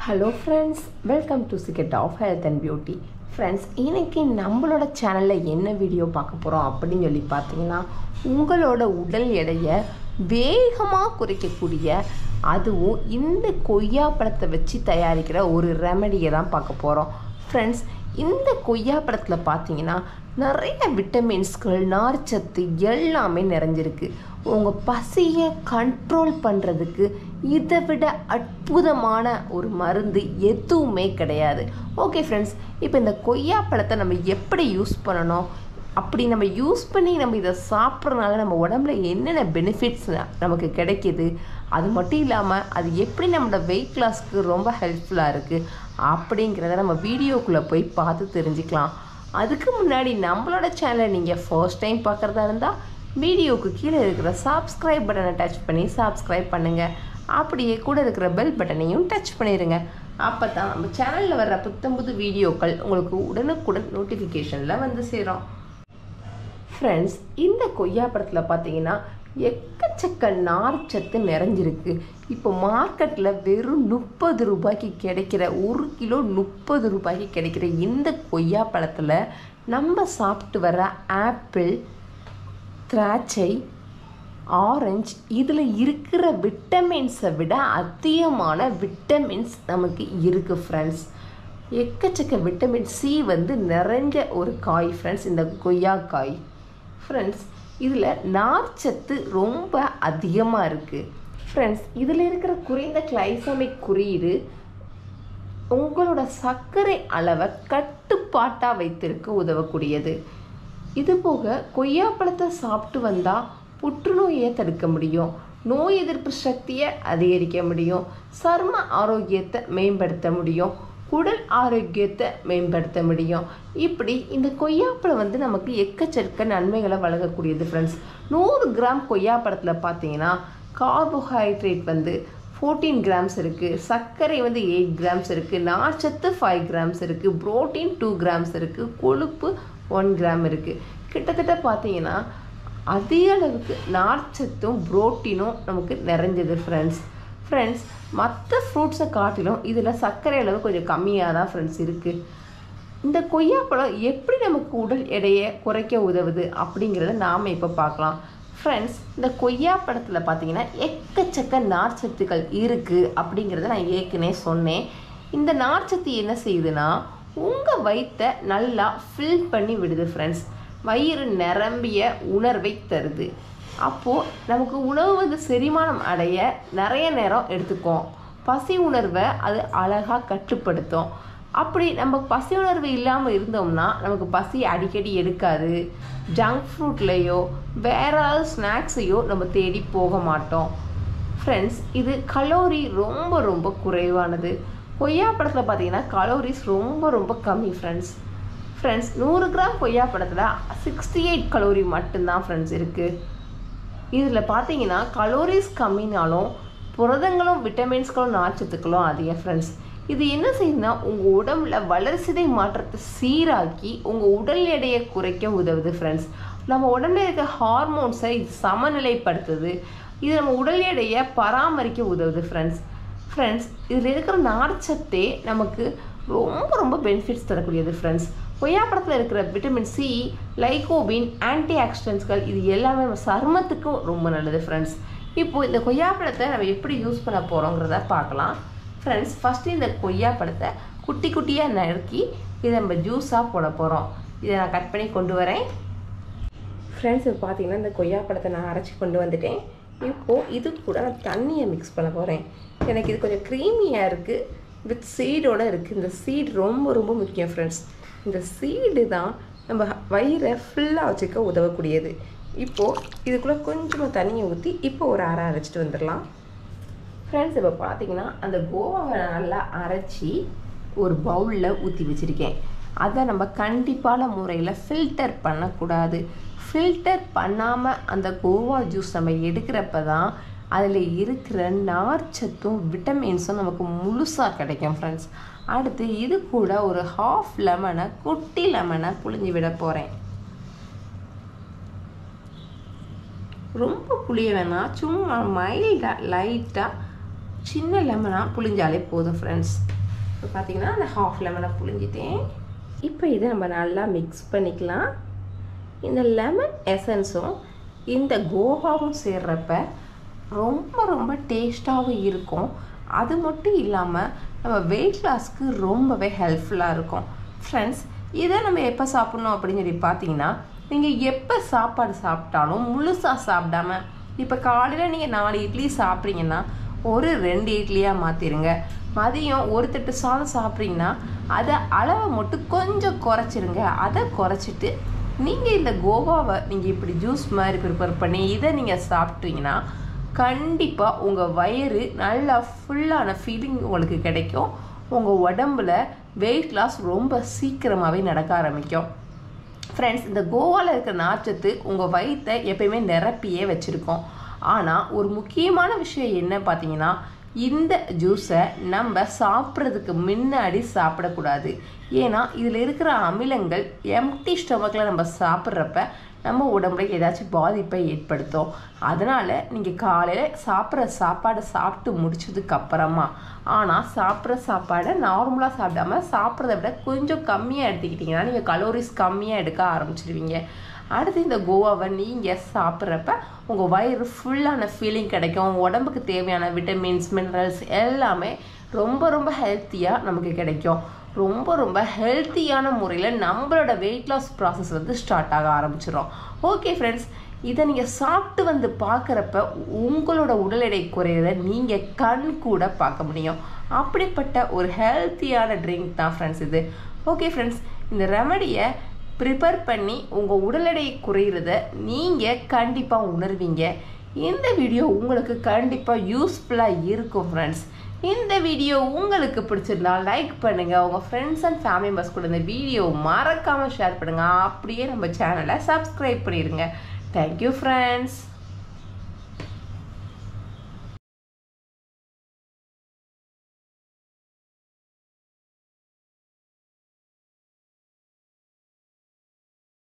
Hello friends, welcome to secret of health and beauty. Friends, இன்றைக்கி நம்மளோட சேனலில் என்ன வீடியோ பார்க்க போகிறோம் அப்படின்னு சொல்லி பார்த்தீங்கன்னா, உங்களோட உடல் எடையை வேகமாக குறைக்கக்கூடிய, அதுவும் இந்த கொய்யாப்பழத்தை வச்சு தயாரிக்கிற ஒரு ரெமடியை தான் பார்க்க போகிறோம். ஃப்ரெண்ட்ஸ், இந்த கொய்யாப்பழத்தில் பார்த்தீங்கன்னா நிறைய விட்டமின்ஸ்கள், நார்ச்சத்து எல்லாமே நிறைஞ்சிருக்கு. உங்கள் பசியை கண்ட்ரோல் பண்ணுறதுக்கு இதை விட அற்புதமான ஒரு மருந்து எதுவுமே கிடையாது. ஓகே ஃப்ரெண்ட்ஸ், இப்போ இந்த கொய்யாப்பழத்தை நம்ம எப்படி யூஸ் பண்ணணும், அப்படி நம்ம யூஸ் பண்ணி நம்ம இதை சாப்பிட்றதுனால நம்ம உடம்புல என்னென்ன பெனிஃபிட்ஸ் நமக்கு கிடைக்கிது, அது மட்டும் இல்லாமல் அது எப்படி நம்மளோட வெயிட் லாஸ்க்கு ரொம்ப ஹெல்ப்ஃபுல்லாக இருக்குது அப்படிங்கிறத நம்ம வீடியோக்குள்ளே போய் பார்த்து தெரிஞ்சுக்கலாம். அதுக்கு முன்னாடி நம்மளோட சேனலை நீங்கள் ஃபர்ஸ்ட் டைம் பார்க்குறதா இருந்தால் வீடியோவுக்கு கீழே இருக்கிற சப்ஸ்கிரைப் பட்டனை டச் பண்ணி சப்ஸ்கிரைப் பண்ணுங்கள். அப்படியே கூட இருக்கிற பெல் பட்டனையும் டச் பண்ணிடுங்க. அப்போ தான் நம்ம சேனலில் வர்ற புத்தம்புது வீடியோக்கள் உங்களுக்கு உடனுக்குடன் நோட்டிஃபிகேஷனில் வந்து சேரும். ஃப்ரெண்ட்ஸ், இந்த கொய்யாப்பழத்தில் பார்த்தீங்கன்னா எக்கச்சக்க நார்ச்சத்து நிறைஞ்சிருக்கு. இப்போ மார்க்கெட்டில் வெறும் 30 ரூபாய்க்கு கிடைக்கிற, 1 கிலோ 30 ரூபாய்க்கு கிடைக்கிற இந்த கொய்யாப்பழத்தில் நம்ம சாப்பிட்டு வர ஆப்பிள், திராட்சை, ஆரஞ்சு, இதில் இருக்கிற விட்டமின்ஸை விட அதிகமான விட்டமின்ஸ் நமக்கு இருக்குது. ஃப்ரெண்ட்ஸ், எக்கச்சக்க விட்டமின் சி வந்து நிறைஞ்ச ஒரு காய் ஃப்ரெண்ட்ஸ் இந்த கொய்யாக்காய். ஃப்ரெண்ட்ஸ், இதில் நார்ச்சத்து ரொம்ப அதிகமாக இருக்குது. ஃப்ரெண்ட்ஸ், இதில் இருக்கிற குறைந்த கிளைசமிக் குறியீடு உங்களோட சர்க்கரை அளவை கட்டுப்பாட்டாக வைத்திருக்க உதவக்கூடியது. இதுபோக கொய்யாப்பழத்தை சாப்பிட்டு வந்தால் புற்றுநோயை தடுக்க முடியும், நோய் எதிர்ப்பு சக்தியை அதிகரிக்க முடியும், சர்ம ஆரோக்கியத்தை மேம்படுத்த முடியும், உடல் ஆரோக்கியத்தை மேம்படுத்த முடியும். இப்படி இந்த கொய்யாப்பழம் வந்து நமக்கு எக்கச்சக்க நன்மைகளை வழங்கக்கூடியது. ஃப்ரெண்ட்ஸ், 100 கிராம் கொய்யாப்பழத்தில் பார்த்தீங்கன்னா கார்போஹைட்ரேட் வந்து 14 கிராம்ஸ் இருக்குது, சர்க்கரை வந்து 8 கிராம்ஸ் இருக்குது, நார்ச்சத்து 5 கிராம்ஸ் இருக்குது, புரோட்டீன் 2 கிராம்ஸ் இருக்குது, கொழுப்பு 1 கிராம் இருக்குது. கிட்டத்தட்ட பார்த்தீங்கன்னா அதிக அளவுக்கு நார்ச்சத்தும் புரோட்டீனும் நமக்கு நிறைஞ்சது. ஃப்ரெண்ட்ஸ், மற்ற ஃப்ரூட்ஸை காட்டிலும் இதில் சர்க்கரை அளவு கொஞ்சம் கம்மியாக தான் ஃப்ரெண்ட்ஸ் இருக்குது. இந்த கொய்யாப்பழம் எப்படி நமக்கு உடல் எடையை குறைக்க உதவுது அப்படிங்கிறத நாம் இப்போ பார்க்கலாம். ஃப்ரெண்ட்ஸ், இந்த கொய்யாப்பழத்தில் பார்த்தீங்கன்னா எக்கச்சக்க நார்ச்சத்துக்கள் இருக்குது அப்படிங்கிறத நான் ஏற்கனவே சொன்னேன். இந்த நார்ச்சத்து என்ன செய்யுதுன்னா உங்கள் வயிற்றை நல்லா ஃபில் பண்ணி விடுது. ஃப்ரெண்ட்ஸ், வயிறு நிரம்பிய உணர்வை தருது. அப்போது நமக்கு உணவு வந்து செரிமானம் அடைய நிறைய நேரம் எடுத்துக்கும். பசி உணர்வை அது அழகாக கட்டுப்படுத்தும். அப்படி நம்ம பசி உணர்வு இல்லாமல் இருந்தோம்னா நமக்கு பசி அடிக்கடி எடுக்காது. ஜங்க் ஃப்ரூட்லேயோ வேற ஏதாவது ஸ்நாக்ஸையோ நம்ம தேடி போக மாட்டோம். ஃப்ரெண்ட்ஸ், இது கலோரி ரொம்ப ரொம்ப குறைவானது. கொய்யாப்பழத்தில் பார்த்தீங்கன்னா கலோரிஸ் ரொம்ப ரொம்ப கம்மி. ஃப்ரெண்ட்ஸ், 100 கிராம் கொய்யாப்பழத்தில் 68 கலோரி மட்டும்தான் ஃப்ரெண்ட்ஸ் இருக்குது. இதில் பார்த்தீங்கன்னா கலோரிஸ் கம்மினாலும் புரதங்களும் விட்டமின்ஸ்களும் நார்ச்சத்துக்களும் அதிகம். ஃப்ரெண்ட்ஸ், இது என்ன செய்யுதுன்னா உங்கள் உடம்புல வளர்சிதை மாற்றத்தை சீராக்கி உங்கள் உடல் எடையை குறைக்க உதவுது. ஃப்ரெண்ட்ஸ், நம்ம உடம்புல இருக்க ஹார்மோன்ஸை இது சமநிலைப்படுத்துது. இது நம்ம உடல் எடையை பராமரிக்க உதவுது. ஃப்ரெண்ட்ஸ், இதில் இருக்கிற நார்ச்சத்தே நமக்கு ரொம்ப ரொம்ப பெனிஃபிட்ஸ் தரக்கூடியது. ஃப்ரெண்ட்ஸ், கொய்யாப்பழத்தில் இருக்கிற விட்டமின் சி, லைகோபின், ஆன்டி ஆக்சிடென்ட்ஸ்கள் இது எல்லாமே நம்ம சருமத்துக்கும் ரொம்ப நல்லது. ஃப்ரெண்ட்ஸ், இப்போது இந்த கொய்யாப்பழத்தை நம்ம எப்படி யூஸ் பண்ண போகிறோங்கிறத பார்க்கலாம். ஃப்ரெண்ட்ஸ், ஃபஸ்ட்டு இந்த கொய்யாப்பழத்தை குட்டி குட்டியாக நறுக்கி இதை நம்ம ஜூஸாக போட போகிறோம். இதை நான் கட் பண்ணி கொண்டு வரேன். ஃப்ரெண்ட்ஸ், இப்போ பார்த்தீங்கன்னா இந்த கொய்யாப்பழத்தை நான் அரைச்சி கொண்டு வந்துட்டேன். இப்போது இது கூட நான் தண்ணியை மிக்ஸ் பண்ண போகிறேன். எனக்கு இது கொஞ்சம் க்ரீமியாக இருக்குது, வித் சீடோடு இருக்குது. இந்த சீடு ரொம்ப ரொம்ப முக்கியம். ஃப்ரெண்ட்ஸ், இந்த சீடு தான் நம்ம வயிறை ஃபுல்லாக வச்சுக்க உதவக்கூடியது. இப்போது இதுக்குள்ளே கொஞ்சமாக தண்ணியை ஊற்றி இப்போ ஒரு அரைச்சிட்டு வந்துடலாம். ஃப்ரெண்ட்ஸ், இப்போ பார்த்தீங்கன்னா அந்த கோவாவை நல்லா அரைச்சி ஒரு பவுலில் ஊற்றி வச்சுருக்கேன். அதை நம்ம கண்டிப்பான முறையில் ஃபில்டர் பண்ணக்கூடாது. ஃபில்டர் பண்ணாமல் அந்த கோவா ஜூஸ் நம்ம எடுக்கிறப்ப தான் அதில் இருக்கிற நார்ச்சத்தும் விட்டமின்ஸும் நமக்கு முழுசாக கிடைக்கும். ஃப்ரெண்ட்ஸ், அடுத்து இது கூட ஒரு ஹாஃப் லெமனை, குட்டி லெமனை புழிஞ்சு விட போகிறேன். ரொம்ப புளிய வேணாம், சும்மா மைல்டாக லைட்டாக சின்ன லெமனாக புழிஞ்சாலே போதும். ஃப்ரெண்ட்ஸ், இப்போ பார்த்தீங்கன்னா அந்த ஹாஃப் லெமனை புழிஞ்சிட்டேன். இப்போ இதை நம்ம நல்லா மிக்ஸ் பண்ணிக்கலாம். இந்த லெமன் எசன்ஸும் இந்த கோவாவும் சேர்றப்ப ரொம்ப ரொம்ப டேஸ்ட்டாகவும் இருக்கும். அது மட்டும் இல்லாமல் நம்ம வெயிட் லாஸ்க்கு ரொம்பவே ஹெல்ப்ஃபுல்லாக இருக்கும். ஃப்ரெண்ட்ஸ், இதை நம்ம எப்போ சாப்பிட்ணும் அப்படின்னு சொல்லி பார்த்தீங்கன்னா, நீங்கள் எப்போ சாப்பாடு சாப்பிட்டாலும் முழுசாக சாப்பிடாம, இப்போ காலையில் நீங்கள் 4 இட்லி சாப்பிட்றீங்கன்னா ஒரு 2 இட்லியாக மாற்றிடுங்க. மதியம் ஒரு தட்டு சாதம் சாப்பிட்றீங்கன்னா அதை அளவை மட்டும் கொஞ்சம் குறைச்சிருங்க. அதை குறைச்சிட்டு நீங்கள் இந்த கோவாவை நீங்கள் இப்படி ஜூஸ் மாதிரி ப்ரிப்பேர் பண்ணி இதை நீங்கள் சாப்பிட்றீங்கன்னா கண்டிப்பாக உங்கள் வயிறு நல்லா ஃபுல்லான ஃபீலிங் உங்களுக்கு கிடைக்கும். உங்கள் உடம்புல வெயிட் லாஸ் ரொம்ப சீக்கிரமாகவே நடக்க ஆரம்பிக்கும். ஃப்ரெண்ட்ஸ், இந்த கோவாவில் இருக்கிற நார்ச்சத்து உங்கள் வயிற்றை எப்பயுமே நிரப்பியே வச்சுருக்கோம். ஆனால் ஒரு முக்கியமான விஷயம் என்ன பார்த்தீங்கன்னா, இந்த ஜூஸை நம்ம சாப்பிட்றதுக்கு முன்னாடி சாப்பிடக்கூடாது. ஏன்னா இதில் இருக்கிற அமிலங்கள் எம்டி ஸ்டொமக்கில் நம்ம சாப்பிட்றப்ப நம்ம உடம்புல ஏதாச்சும் பாதிப்பை ஏற்படுத்தும். அதனால் நீங்கள் காலையில் சாப்பிட்ற சாப்பாடை சாப்பிட்டு முடிச்சதுக்கப்புறமா, ஆனால் சாப்பிட்ற சாப்பாடை நார்மலாக சாப்பிடாம சாப்பிட்றத விட கொஞ்சம் கம்மியாக எடுத்துக்கிட்டிங்கன்னா நீங்கள் கலோரிஸ் கம்மியாக எடுக்க ஆரம்பிச்சிடுவீங்க. அடுத்து இந்த கோவாவை நீங்கள் சாப்பிட்றப்ப உங்கள் வயிறு ஃபுல்லான ஃபீலிங் கிடைக்கும். உடம்புக்கு தேவையான விட்டமின்ஸ், மினரல்ஸ் எல்லாமே ரொம்ப ரொம்ப ஹெல்த்தியாக நமக்கு கிடைக்கும். ரொம்ப ரொம்ப ஹெல்த்தியான முறையில் நம்மளோட வெயிட் லாஸ் ப்ராசஸ் ஸ்டார்ட் ஆக ஆரம்பிச்சிடும். ஓகே ஃப்ரெண்ட்ஸ், இதை நீங்கள் சாப்பிட்டு வந்து பார்க்குறப்ப உங்களோட உடல் எடை குறையிறத நீங்கள் கண் கூட பார்க்க முடியும். அப்படிப்பட்ட ஒரு ஹெல்த்தியான ட்ரிங்க் தான் ஃப்ரெண்ட்ஸ் இது. ஓகே ஃப்ரெண்ட்ஸ், இந்த ரெமடியை ப்ரிப்பேர் பண்ணி உங்கள் உடல் எடை குறையிறத நீங்கள் கண்டிப்பாக உணர்வீங்க. இந்த வீடியோ உங்களுக்கு கண்டிப்பாக யூஸ்ஃபுல்லாக இருக்கும் ஃப்ரெண்ட்ஸ். இந்த வீடியோ உங்களுக்கு பிடிச்சிருந்தா லைக் பண்ணுங்கள். உங்கள் ஃப்ரெண்ட்ஸ் அண்ட் ஃபேமிலி மெம்பர்ஸ் கூட இந்த வீடியோ மறக்காமல் ஷேர் பண்ணுங்கள். அப்படியே நம்ம சேனலை சப்ஸ்கிரைப் பண்ணிடுங்க. Thank you friends.